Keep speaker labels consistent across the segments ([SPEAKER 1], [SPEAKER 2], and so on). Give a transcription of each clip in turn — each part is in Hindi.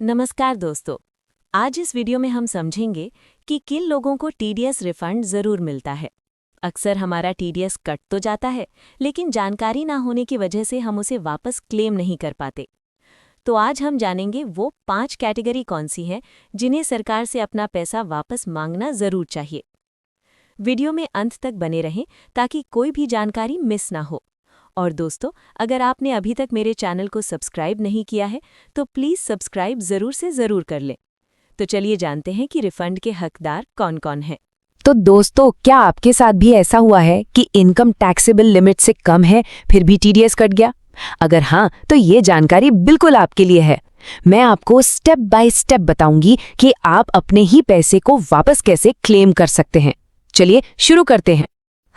[SPEAKER 1] नमस्कार दोस्तों। आज इस वीडियो में हम समझेंगे कि किन लोगों को टीडीएस रिफंड ज़रूर मिलता है। अक्सर हमारा टीडीएस कट तो जाता है, लेकिन जानकारी ना होने की वजह से हम उसे वापस क्लेम नहीं कर पाते। तो आज हम जानेंगे वो 5 कैटेगरी कौन सी हैं जिन्हें सरकार से अपना पैसा वापस मांगना ज़रूर चाहिए। वीडियो में अंत तक बने रहें ताकि कोई भी जानकारी मिस ना हो। और दोस्तों, अगर आपने अभी तक मेरे चैनल को सब्सक्राइब नहीं किया है तो प्लीज़ सब्सक्राइब ज़रूर से ज़रूर कर लें। तो चलिए जानते हैं कि रिफंड के हकदार कौन-कौन हैं।
[SPEAKER 2] तो दोस्तों, क्या आपके साथ भी ऐसा हुआ है कि इनकम टैक्सेबल लिमिट से कम है फिर भी टीडीएस कट गया? अगर हाँ, तो ये जानकारी बिल्कुल आपके लिए है। मैं आपको स्टेप बाय स्टेप बताऊंगी कि आप अपने ही पैसे को वापस कैसे क्लेम कर सकते हैं। चलिए शुरू करते हैं।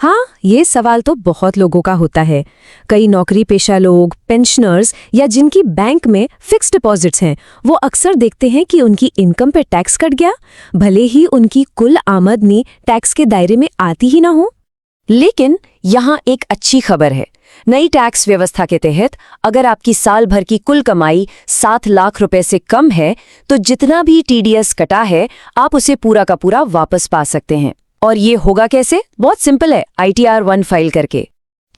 [SPEAKER 2] हाँ, ये सवाल तो बहुत लोगों का होता है। कई नौकरी पेशा लोग, पेंशनर्स या जिनकी बैंक में फिक्स डिपॉजिट्स हैं, वो अक्सर देखते हैं कि उनकी इनकम पे टैक्स कट गया, भले ही उनकी कुल आमदनी टैक्स के दायरे में आती ही ना हो। लेकिन यहाँ एक अच्छी खबर है। नई टैक्स व्यवस्था के तहत अगर आपकी साल भर की कुल कमाई 7 लाख रुपए से कम है, तो जितना भी टीडीएस कटा है, आप उसे पूरा का पूरा वापस पा सकते हैं। और ये होगा कैसे? बहुत सिंपल है, ITR 1 फाइल करके।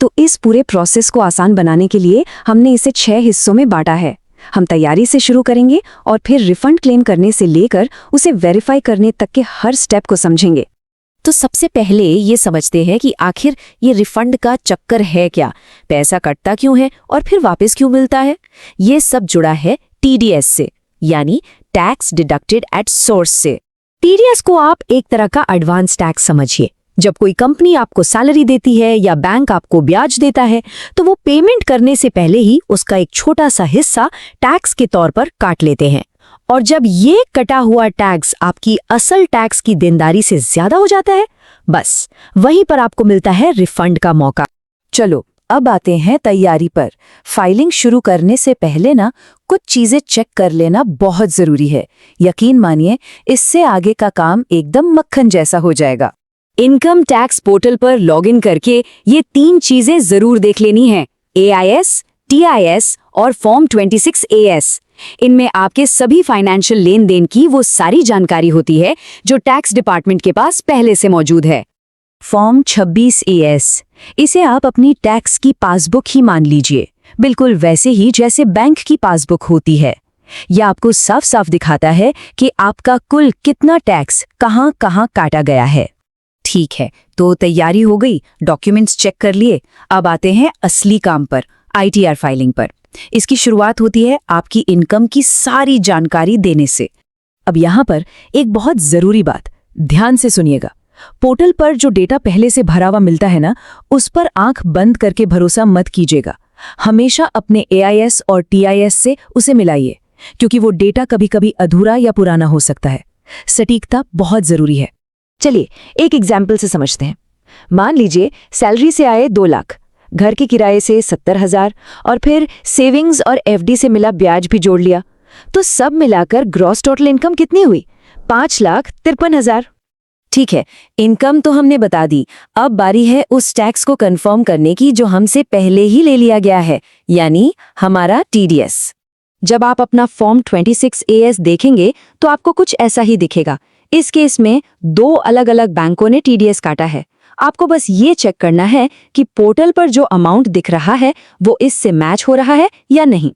[SPEAKER 2] तो इस पूरे प्रोसेस को आसान बनाने के लिए हमने इसे 6 हिस्सों में बांटा है। हम तैयारी से शुरू करेंगे और फिर रिफंड क्लेम करने से लेकर उसे वेरीफाई करने तक के हर स्टेप को समझेंगे। तो सबसे पहले ये समझते हैं कि आखिर ये रिफंड का चक्कर है क्या, पैसा कटता क्यों है और फिर वापस क्यों मिलता है। ये सब जुड़ा है टीडीएस से, यानी टैक्स डिडक्टेड एट सोर्स से। टीडीएस को आप एक तरह का एडवांस टैक्स समझिए। जब कोई कंपनी आपको सैलरी देती है या बैंक आपको ब्याज देता है, तो वो पेमेंट करने से पहले ही उसका एक छोटा सा हिस्सा टैक्स के तौर पर काट लेते हैं। और जब ये कटा हुआ टैक्स आपकी असल टैक्स की देनदारी से ज्यादा हो जाता है, बस वहीं पर आपको मिलता है रिफंड का मौका। चलो अब आते हैं तैयारी पर। फाइलिंग शुरू करने से पहले ना कुछ चीजें चेक कर लेना बहुत जरूरी है। यकीन मानिए, इससे आगे का काम एकदम मक्खन जैसा हो जाएगा। इनकम टैक्स पोर्टल पर लॉगिन करके ये 3 चीजें जरूर देख लेनी है: AIS, TIS और फॉर्म 26AS। इनमें आपके सभी फाइनेंशियल लेन देन की वो सारी जानकारी होती है जो टैक्स डिपार्टमेंट के पास पहले से मौजूद है। फॉर्म 26AS, इसे आप अपनी टैक्स की पासबुक ही मान लीजिए, बिल्कुल वैसे ही जैसे बैंक की पासबुक होती है। यह आपको साफ साफ दिखाता है कि आपका कुल कितना टैक्स कहां कहां काटा गया है। ठीक है, तो तैयारी हो गई, डॉक्यूमेंट्स चेक कर लिए। अब आते हैं असली काम पर, ITR फाइलिंग पर। इसकी शुरुआत होती है आपकी इनकम की सारी जानकारी देने से। अब यहाँ पर एक बहुत जरूरी बात, ध्यान से सुनिएगा। पोर्टल पर जो डेटा पहले से भरा हुआ मिलता है ना, उस पर आंख बंद करके भरोसा मत कीजिएगा। हमेशा अपने AIS और TIS से उसे मिलाइए, क्योंकि वो डेटा कभी कभी अधूरा या पुराना हो सकता है। सटीकता बहुत जरूरी है। चलिए एक एग्जाम्पल से समझते हैं। मान लीजिए सैलरी से आए 2 लाख, घर के किराए से 70,000 और फिर सेविंग्स और FD से मिला ब्याज भी जोड़ लिया, तो सब मिलाकर ग्रॉस टोटल इनकम कितनी हुई? 5,53,000। ठीक है, इनकम तो हमने बता दी। अब बारी है उस टैक्स को कंफर्म करने की जो हमसे पहले ही ले लिया गया है, यानी हमारा टीडीएस। जब आप अपना फॉर्म 26AS देखेंगे तो आपको कुछ ऐसा ही दिखेगा। इस केस में 2 अलग अलग बैंकों ने टीडीएस काटा है। आपको बस ये चेक करना है कि पोर्टल पर जो अमाउंट दिख रहा है वो इससे मैच हो रहा है या नहीं।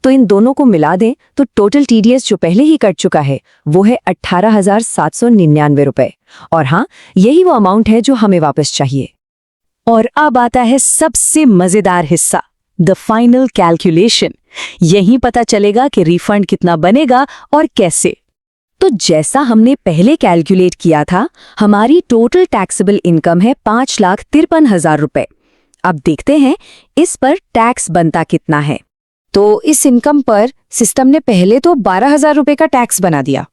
[SPEAKER 2] तो इन दोनों को मिला दें तो टोटल टीडीएस जो पहले ही कट चुका है वो है 18,799 रुपए। और हाँ, यही वो अमाउंट है जो हमें वापस चाहिए। और अब आता है सबसे मजेदार हिस्सा, द फाइनल कैलकुलेशन। यहीं पता चलेगा कि रिफंड कितना बनेगा और कैसे। तो जैसा हमने पहले कैलकुलेट किया था, हमारी टोटल टैक्सेबल इनकम है 5,53,000 रुपए। अब देखते हैं इस पर टैक्स बनता कितना है। तो इस इनकम पर सिस्टम ने पहले तो 12,000 रुपए का टैक्स बना दिया,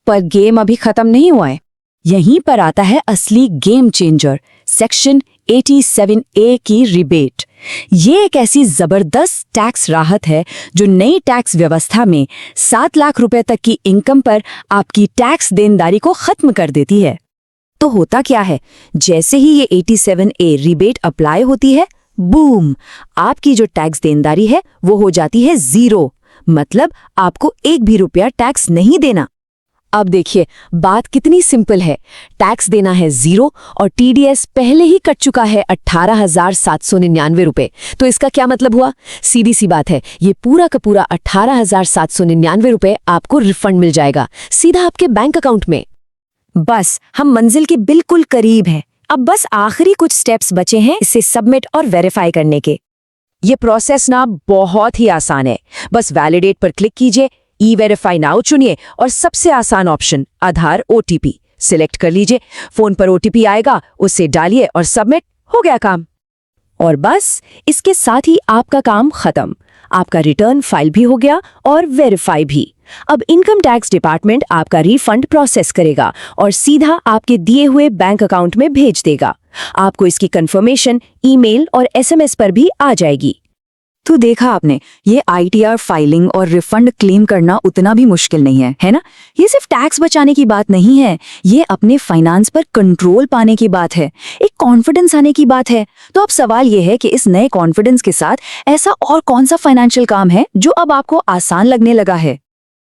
[SPEAKER 2] पर गेम अभी खत्म नहीं हुआ है। यहीं पर आता है असली गेम चेंजर, सेक्शन 87A की रिबेट। ये एक ऐसी जबरदस्त टैक्स राहत है जो नई टैक्स व्यवस्था में 7 लाख रुपए तक की इनकम पर आपकी टैक्स देनदारी को खत्म कर देती है। तो होता क्या है, जैसे ही ये 87A रिबेट अप्लाई होती है, बूम, आपकी जो टैक्स देनदारी है वो हो जाती है 0। मतलब आपको एक भी रुपया टैक्स नहीं देना। अब देखिए, बात कितनी सिंपल है। टैक्स देना है 0 और टीडीएस पहले ही कट चुका है 18,799 रुपए। तो इसका क्या मतलब हुआ? सीधी सी बात है, ये पूरा का पूरा 18,799 रुपए आपको रिफंड मिल जाएगा सीधा आपके बैंक अकाउंट में। बस हम मंजिल के बिल्कुल करीब हैं। अब बस आखिरी कुछ स्टेप्स बचे हैं इसे सबमिट और वेरीफाई करने के। ये प्रोसेस ना बहुत ही आसान है। बस वैलिडेट पर क्लिक कीजिए, ई वेरीफाई नाउ चुनिए और सबसे आसान ऑप्शन आधार ओटीपी सिलेक्ट कर लीजिए। फोन पर ओटीपी आएगा, उसे डालिए और सबमिट, हो गया काम। और बस इसके साथ ही आपका काम खत्म। आपका रिटर्न फाइल भी हो गया और वेरीफाई भी। अब इनकम टैक्स डिपार्टमेंट आपका रिफंड प्रोसेस करेगा और सीधा आपके दिए हुए बैंक अकाउंट में भेज देगा। आपको इसकी कंफर्मेशन ईमेल और एसएमएस पर भी आ जाएगी। तो देखा आपने, ये आईटीआर फाइलिंग और रिफंड क्लेम करना उतना भी मुश्किल नहीं है ना? ये सिर्फ टैक्स बचाने की बात नहीं है, ये अपने फाइनेंस पर कंट्रोल पाने की बात है, एक कॉन्फिडेंस आने की बात है। तो अब सवाल ये है कि इस नए कॉन्फिडेंस के साथ ऐसा और कौन सा फाइनेंशियल काम है जो अब आपको आसान लगने लगा है?